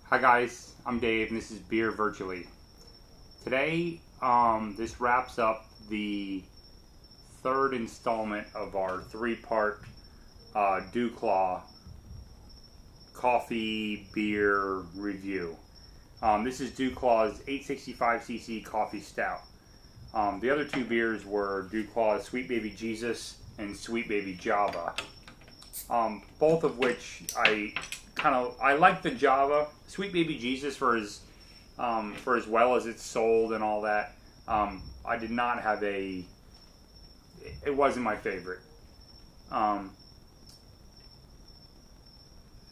Hi guys, I'm Dave and this is Beer Virtually. Today, this wraps up the third installment of our three-part DuClaw coffee beer review. This is DuClaw's 865cc coffee stout. The other two beers were DuClaw's Sweet Baby Jesus and Sweet Baby Java. Both of which I like the Java. Sweet Baby Jesus for as well as it's sold and all that. I did not have it wasn't my favorite.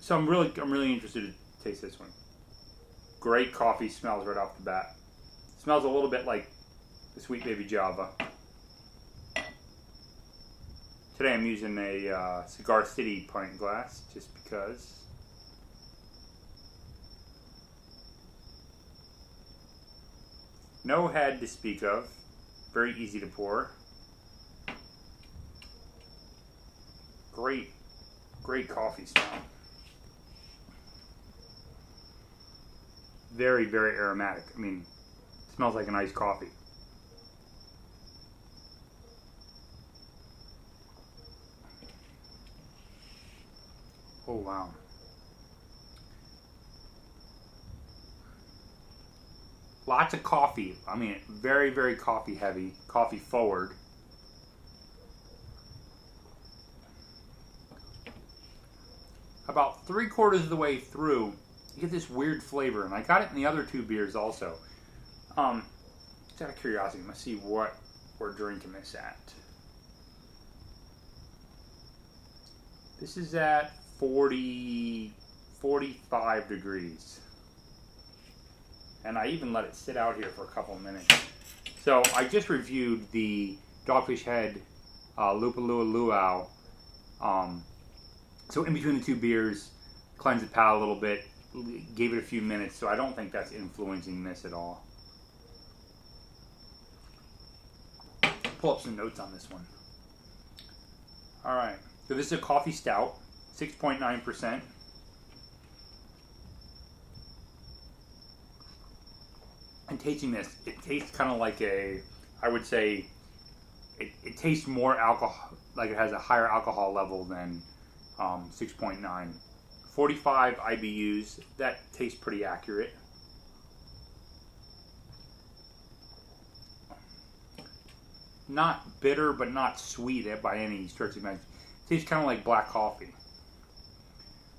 So I'm really interested to taste this one. Great coffee smells right off the bat. Smells a little bit like the Sweet Baby Java. Today I'm using a Cigar City pint glass just because. No head to speak of. Very easy to pour. Great coffee smell. Very aromatic. I mean, it smells like an iced coffee. Oh wow. Lots of coffee. I mean, very coffee heavy, coffee forward. About 3/4 of the way through, you get this weird flavor, and I got it in the other two beers also. Just out of curiosity, let's see what we're drinking this at. This is at 45 degrees. And I even let it sit out here for a couple of minutes. So I just reviewed the Dogfish Head Lupulua Luau. So in between the two beers, cleansed the palate a little bit, gave it a few minutes, so I don't think that's influencing this at all. Pull up some notes on this one. Alright, so this is a coffee stout, 6.9%. And tasting this, it tastes kind of like I would say, it tastes more alcohol, like it has a higher alcohol level than 6.9. 45 IBUs, that tastes pretty accurate. Not bitter, but not sweet by any stretch of the imagination. Tastes kind of like black coffee.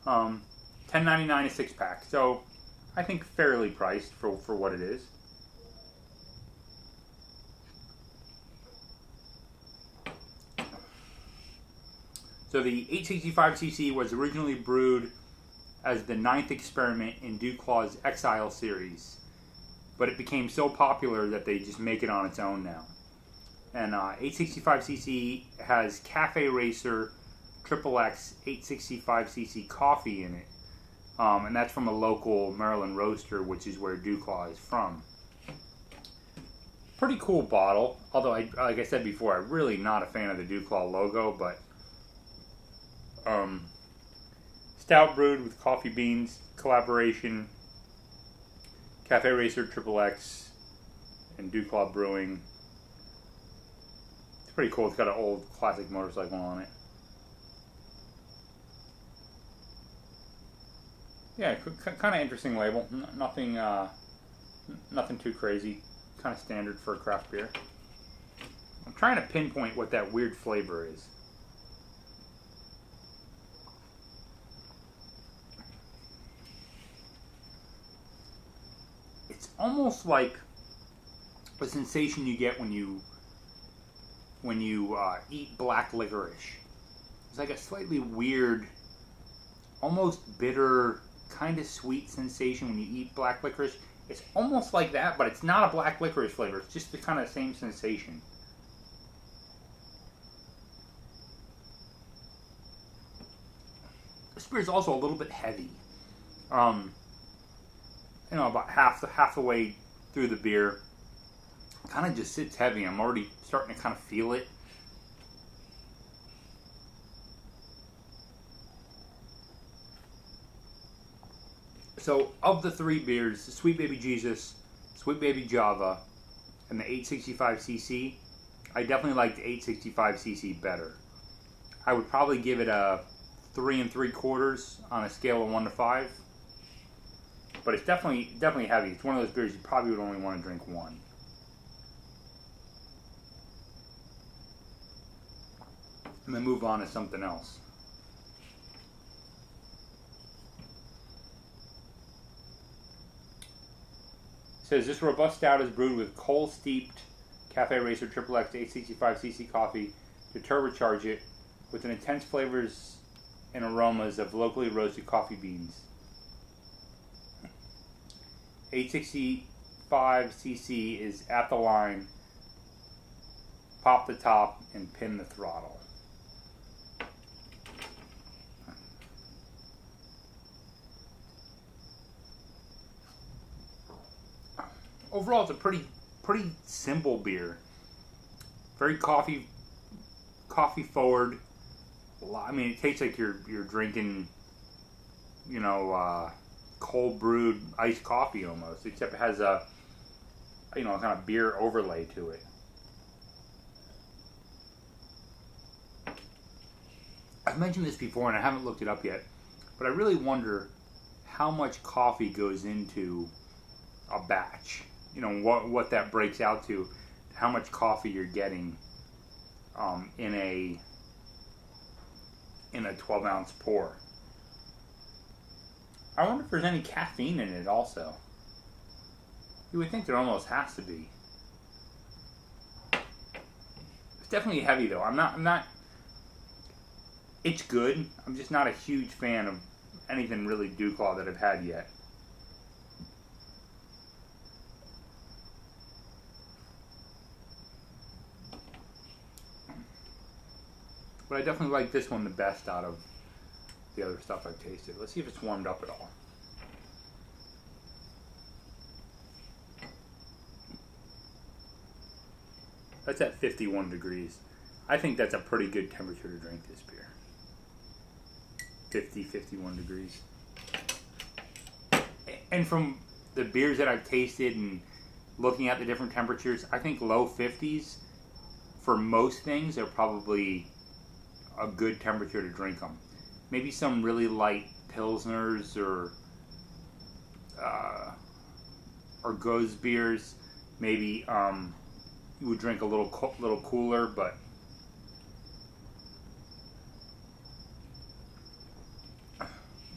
$10.99 a 6-pack, so I think fairly priced for what it is. So the 865cc was originally brewed as the 9th experiment in DuClaw's Exile series, but it became so popular that they just make it on its own now. And 865cc has Cafe Racer XXX 865cc coffee in it, and that's from a local Maryland roaster, which is where DuClaw is from. Pretty cool bottle, although like I said before, I'm really not a fan of the DuClaw logo, but stout brewed with coffee beans, collaboration, Cafe Racer XXX, and DuClaw Brewing. It's pretty cool. It's got an old classic motorcycle on it. Yeah, kind of interesting label. Nothing too crazy. Kind of standard for a craft beer. I'm trying to pinpoint what that weird flavor is. It's almost like a sensation you get when you eat black licorice. It's like a slightly weird, almost bitter, kind of sweet sensation when you eat black licorice. It's almost like that, but it's not a black licorice flavor. It's just the kind of same sensation. This beer is also a little bit heavy. About half the way through the beer, kind of just sits heavy. I'm already starting to kind of feel it. So of the three beers, the Sweet Baby Jesus, Sweet Baby Java, and the 865cc, I definitely like the 865cc better. I would probably give it a 3 3/4 on a scale of 1 to 5. But it's definitely heavy. It's one of those beers you probably would only want to drink one. And then move on to something else. It says this robust stout is brewed with coal-steeped Cafe Racer Triple X 865cc coffee to turbocharge it with an intense flavors and aromas of locally roasted coffee beans. 865cc is at the line, pop the top, and pin the throttle. Overall, it's a pretty simple beer. Very coffee forward. I mean, it tastes like you're drinking, you know, cold brewed iced coffee almost, except it has a, you know, kind of beer overlay to it. I've mentioned this before and I haven't looked it up yet, but I really wonder how much coffee goes into a batch. You know, what that breaks out to, how much coffee you're getting in a 12-ounce pour. I wonder if there's any caffeine in it also. You would think there almost has to be. It's definitely heavy though. I'm not. It's good. I'm just not a huge fan of anything really DuClaw that I've had yet. But I definitely like this one the best out of the other stuff I've tasted. Let's see if it's warmed up at all. That's at 51 degrees. I think that's a pretty good temperature to drink this beer. 50, 51 degrees. And from the beers that I've tasted and looking at the different temperatures, I think low 50s for most things are probably a good temperature to drink them. Maybe some really light pilsners or Goes beers. Maybe you would drink a little cooler, but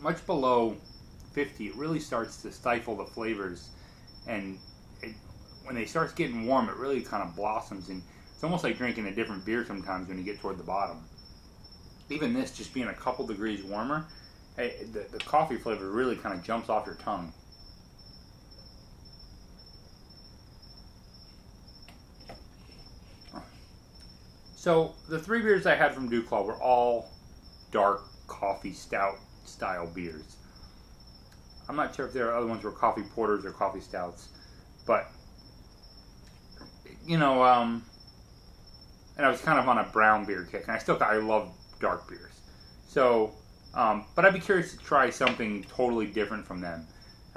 much below 50, it really starts to stifle the flavors, and when they start getting warm, it really kind of blossoms, and it's almost like drinking a different beer sometimes when you get toward the bottom. Even this, just being a couple degrees warmer, the coffee flavor really kind of jumps off your tongue. So the three beers I had from DuClaw were all dark coffee stout style beers. I'm not sure if there are other ones were coffee porters or coffee stouts, but you know, and I was kind of on a brown beer kick, and I love dark beers. So, but I'd be curious to try something totally different from them,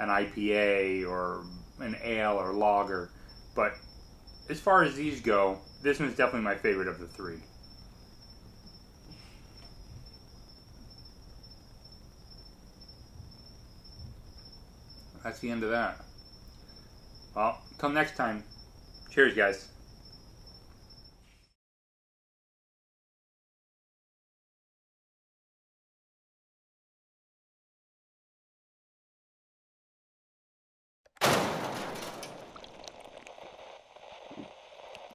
an IPA or an ale or lager. But as far as these go, this one's definitely my favorite of the three. That's the end of that. Well, until next time, cheers, guys.